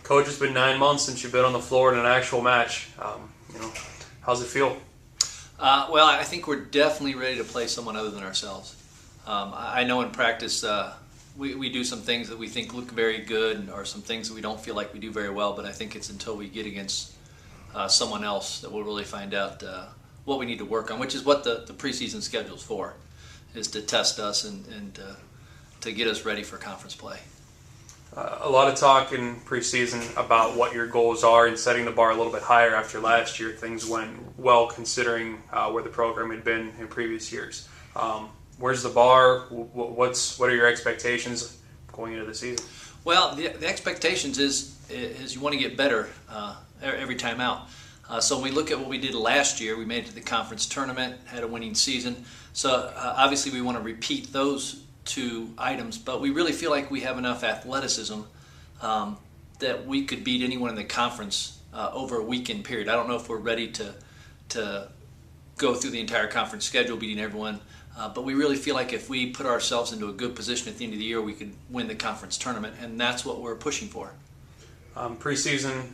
Coach, it's been 9 months since you've been on the floor in an actual match. How's it feel? Well, I think we're definitely ready to play someone other than ourselves. I know in practice we do some things that we think look very good, or some things that we don't feel like we do very well, but I think it's until we get against someone else that we'll really find out what we need to work on, which is what the preseason schedule's for, is to test us and to get us ready for conference play. A lot of talk in preseason about what your goals are and setting the bar a little bit higher after last year. Things went well considering where the program had been in previous years. Where's the bar? What are your expectations going into the season? Well, the expectations is you want to get better every time out. So when we look at what we did last year, we made it to the conference tournament, had a winning season. So obviously we want to repeat those two items, but we really feel like we have enough athleticism that we could beat anyone in the conference over a weekend period. I don't know if we're ready to go through the entire conference schedule beating everyone, but we really feel like if we put ourselves into a good position at the end of the year, we could win the conference tournament, and that's what we're pushing for. Preseason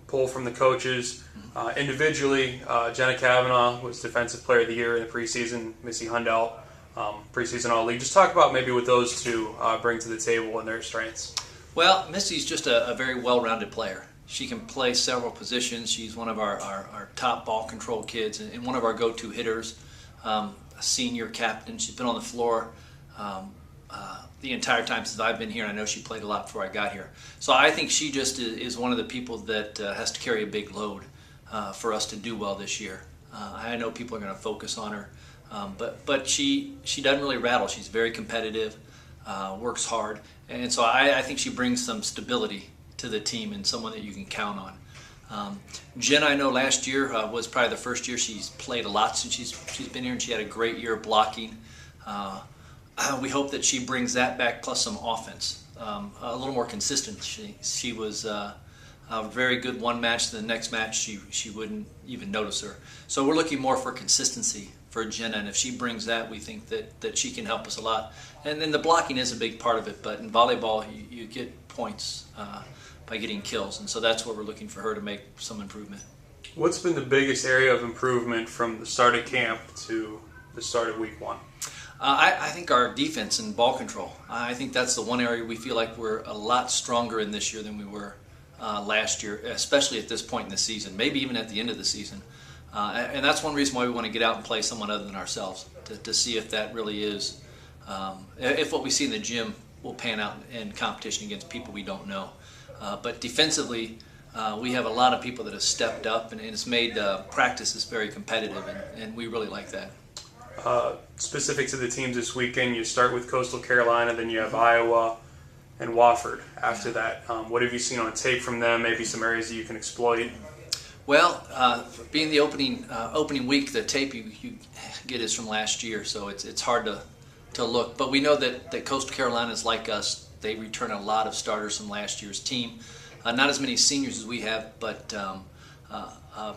poll from the coaches. Individually, Jenna Kavanaugh was Defensive Player of the Year in the preseason. Missy Hundell, preseason All-League. Just talk about maybe what those two bring to the table and their strengths. Well, Missy's just a very well-rounded player. She can play several positions. She's one of our top ball control kids and one of our go-to hitters, a senior captain. She's been on the floor the entire time since I've been here, and I know she played a lot before I got here. So I think she just is one of the people that has to carry a big load for us to do well this year. I know people are going to focus on her, but she doesn't really rattle. She's very competitive, works hard, and so I think she brings some stability to the team and someone that you can count on. Jen, I know last year was probably the first year she's played a lot since she's been here, and she had a great year blocking. We hope that she brings that back, plus some offense, a little more consistent. She was very good one match. The next match she wouldn't even notice her. So we're looking more for consistency for Jenna, and if she brings that, we think that she can help us a lot. And then the blocking is a big part of it, but in volleyball you get points by getting kills, and so that's where we're looking for her to make some improvement. What's been the biggest area of improvement from the start of camp to the start of week one? I think our defense and ball control. I think that's the one area we feel like we're a lot stronger in this year than we were last year, especially at this point in the season, maybe even at the end of the season. And that's one reason why we want to get out and play someone other than ourselves, to see if that really is, if what we see in the gym will pan out in competition against people we don't know. But defensively, we have a lot of people that have stepped up, and it's made practices very competitive, and we really like that. Specific to the teams this weekend, you start with Coastal Carolina, then you have Iowa and Wofford after that. What have you seen on tape from them, maybe some areas that you can exploit? Well, being the opening week, the tape you get is from last year, so it's hard to look. But we know that Coastal Carolina is like us. They return a lot of starters from last year's team. Not as many seniors as we have, but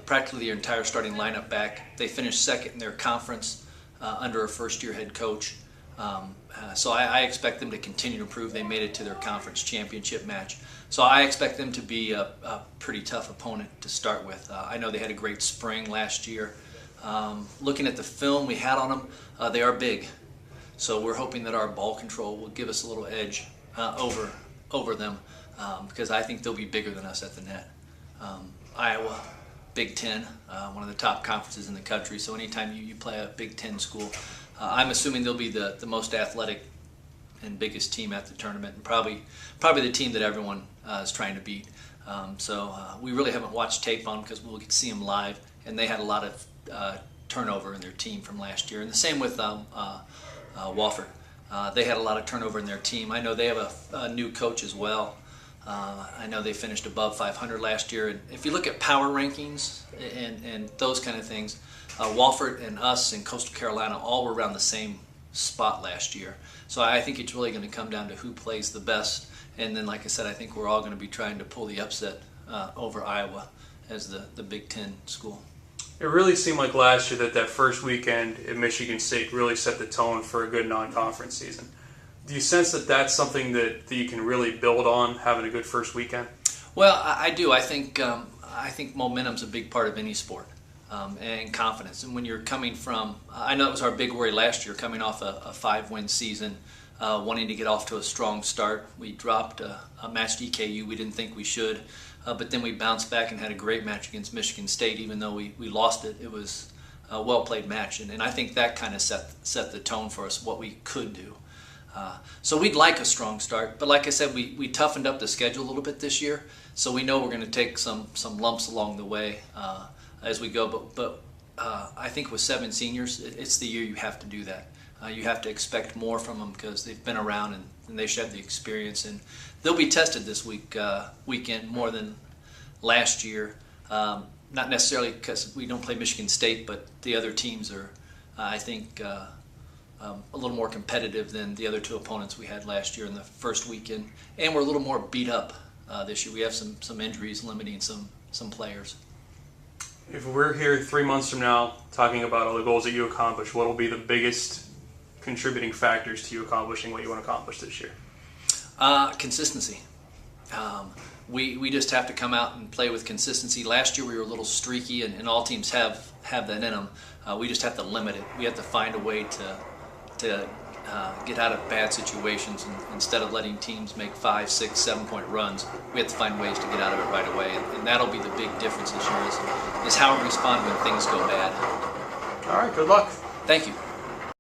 practically their entire starting lineup back. They finished second in their conference under a first-year head coach. So I expect them to continue to improve. They made it to their conference championship match. So I expect them to be a pretty tough opponent to start with. I know they had a great spring last year. Looking at the film we had on them, they are big. So we're hoping that our ball control will give us a little edge over them, because I think they'll be bigger than us at the net. Iowa, Big Ten, one of the top conferences in the country. So anytime you play a Big Ten school, I'm assuming they'll be the most athletic and biggest team at the tournament, and probably the team that everyone is trying to beat. So we really haven't watched tape on them because we'll get to see them live, and they had a lot of turnover in their team from last year. And the same with Wofford. They had a lot of turnover in their team. I know they have a new coach as well. I know they finished above 500 last year. And if you look at power rankings and those kind of things, Wofford and us and Coastal Carolina all were around the same spot last year. So I think it's really going to come down to who plays the best. And then, like I said, I think we're all going to be trying to pull the upset over Iowa as the Big Ten school. It really seemed like last year that first weekend at Michigan State really set the tone for a good non-conference season. Do you sense that that's something that you can really build on, having a good first weekend? Well, I do. I think momentum's a big part of any sport, and confidence. And when you're coming from, I know it was our big worry last year, coming off a 5-win season, wanting to get off to a strong start. We dropped a match to EKU. We didn't think we should, but then we bounced back and had a great match against Michigan State. Even though we lost it, it was a well-played match, and I think that kind of set the tone for us, what we could do. So we'd like a strong start, but like I said, we toughened up the schedule a little bit this year, so we know we're going to take some lumps along the way as we go. But I think with 7 seniors, it's the year you have to do that. You have to expect more from them because they've been around and they should have the experience, and they'll be tested this weekend more than last year. Not necessarily because we don't play Michigan State, but the other teams are, I think, a little more competitive than the other 2 opponents we had last year in the first weekend, and we're a little more beat up this year. We have some injuries limiting some players. If we're here 3 months from now talking about all the goals that you accomplished, what will be the biggest contributing factors to you accomplishing what you want to accomplish this year? Consistency. We just have to come out and play with consistency. Last year we were a little streaky, and all teams have that in them. We just have to limit it. We have to find a way to get out of bad situations, and instead of letting teams make 5, 6, 7 point runs, we have to find ways to get out of it right away. And that'll be the big difference this year is how we respond when things go bad. All right, good luck. Thank you.